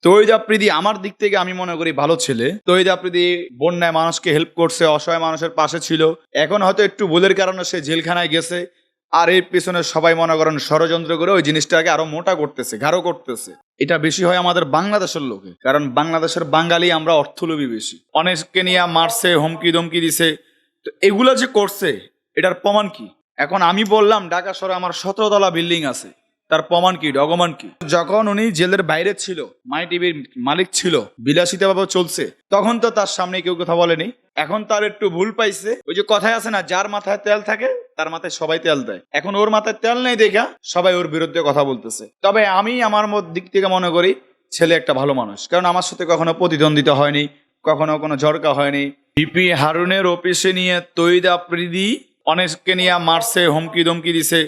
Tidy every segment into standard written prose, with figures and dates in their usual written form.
তহিদ আফ্রিদি আমার দিক থেকে আমি মনে করি ভালো ছেলে। তহিদ আফ্রিদি বন্যায় মানুষকে হেল্প করছে, অসহায় মানুষের পাশে ছিল। এখন হয়তো একটু ভুলের কারণে সে জেলখানায় গেছে, আর এর পেছনে সবাই মনে করেন ষড়যন্ত্র করে ওই জিনিসটাকে আরো মোটা করতেছে, গাঢ় করতেছে। এটা বেশি হয় আমাদের বাংলাদেশের লোকে, কারণ বাংলাদেশের বাঙালি আমরা অর্থলোভী বেশি। অনেককে নিয়ে মারছে, হুমকি ধমকি দিছে। তো এগুলো যে করছে এটার প্রমাণ কি? এখন আমি বললাম ঢাকা শহরে আমার 17 তলা বিল্ডিং আছে, তার প্রমাণ কি, ডকুমেন্ট কি? যখন উনি জেলের বাইরে ছিল, মাই টিভির মালিক ছিল, বিলাসিতাভাবে চলছে, তখন তো তার সামনে কেউ কথা বলেনি। এখন তার একটু ভুল পাইছে। ওই যে কথায় আছে না, যার মাথায় তেল থাকে তার মাথায় সবাই তেল দেয়। এখন ওর মাথায় তেল নেই দেখা সবাই ওর বিরুদ্ধে কথা বলতেছে। তবে আমি আমার দিক থেকে মনে করি ছেলে একটা ভালো মানুষ, কারণ আমার সাথে কখনো প্রতিদ্বন্দ্বিতা হয়নি, কখনো কোনো ঝড়কা হয়নি। ডিপি হারুনের অফিসে নিয়ে তহিদ আফ্রিদি অনেককে নিয়ে মারছে, হুমকি ধমকি দিছে।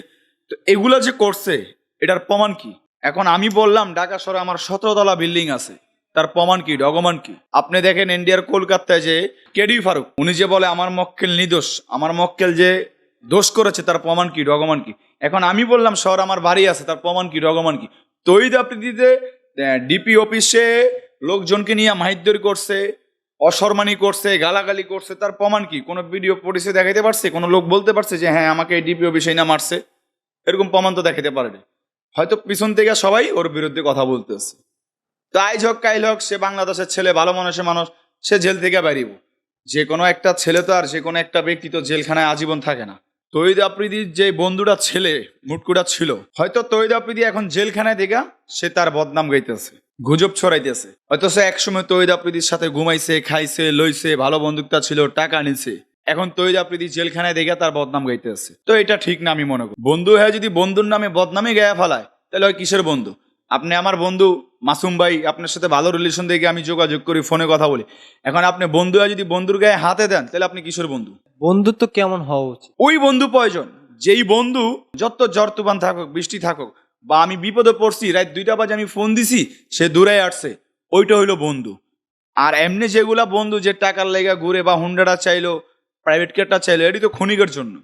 তো এগুলো যে করছে এটার প্রমাণ কি? এখন আমি বললাম ঢাকা শহরে আমার 17 তলা বিল্ডিং আছে, তার প্রমাণ কি, ডকুমেন্ট কি? আপনি দেখেন ইন্ডিয়ার কলকাতায় যে কেডি ফারুক, উনি যে বলে আমার মক্কেল নির্দোষ, আমার মক্কেল যে দোষ করেছে তার প্রমাণ কি, ডকুমেন্ট কি? এখন আমি বললাম শহর আমার বাড়ি আছে, তার প্রমাণ কি, ডকুমেন্ট কি? তহিদ আফ্রিদিতে ডিপি অফিসে লোকজনকে নিয়ে মাহিরদর করছে, অসম্মানী করছে, গালাগালি করছে, তার প্রমাণ কি? কোনো ভিডিও পরিচয় দেখাইতে পারছে? কোনো লোক বলতে পারছে যে হ্যাঁ আমাকে ডিপি অফিসে না মারছে? এরকম প্রমাণ তো দেখাতে পারেনি। হয়তো পিছন থেকে সবাই ওর বিরুদ্ধে কথা বলতেছে। তাই হোক কাইল হোক, সে বাংলাদেশের ছেলে, ভালো মানুষের মানুষ, সে জেল থেকে বেরিব। যে কোনো একটা ছেলে তো আর যে কোনো একটা ব্যক্তি তো জেলখানায় আজীবন থাকে না। তহিদ আফ্রিদির যে বন্ধুটা ছেলে মুটকুটা ছিল, হয়তো তহিদ আফ্রিদি এখন জেলখানায় দেখা সে তার বদনাম গাইতেছে, গুজব ছড়াইতেছে। হয়তো সে একসময় তহিদ আফ্রিদির সাথে ঘুমাইছে, খাইছে, লইছে, ভালো বন্ধুত্ব ছিল, টাকা নিছে। এখন তহিদ আফ্রিদি জেলখানায় দেখে তার বদনাম গাইতেছে। তো এটা ঠিক না আমি মনে করি। বন্ধু হ্যাঁ যদি বন্ধুর নামে বদনামে গায়ে ফেলায়, তাহলে হয় কিসের বন্ধু? আপনি আমার বন্ধু মাসুম ভাই, আপনার সাথে ভালো রিলেশন দেখে আমি যোগাযোগ করি, ফোনে কথা বলি। এখন আপনি বন্ধু হয়ে যদি বন্ধুর গায়ে হাতে দেন, তাহলে আপনি কিসের বন্ধু? বন্ধুত্ব কেমন হওয়া উচিত? ওই বন্ধু প্রয়োজন যেই বন্ধু যত ঝড় তুফান থাকুক, বৃষ্টি থাকুক, বা আমি বিপদে পড়ছি, রাত 2টা বাজে আমি ফোন দিছি, সে দূরে আসছে, ওইটা হইলো বন্ধু। আর এমনি যেগুলা বন্ধু যে টাকার লেগা ঘুরে বা হুন্ডাটা চাইলো, প্রাইভেট কারটা চাইলো, এটি তো ক্ষণিকের জন্য।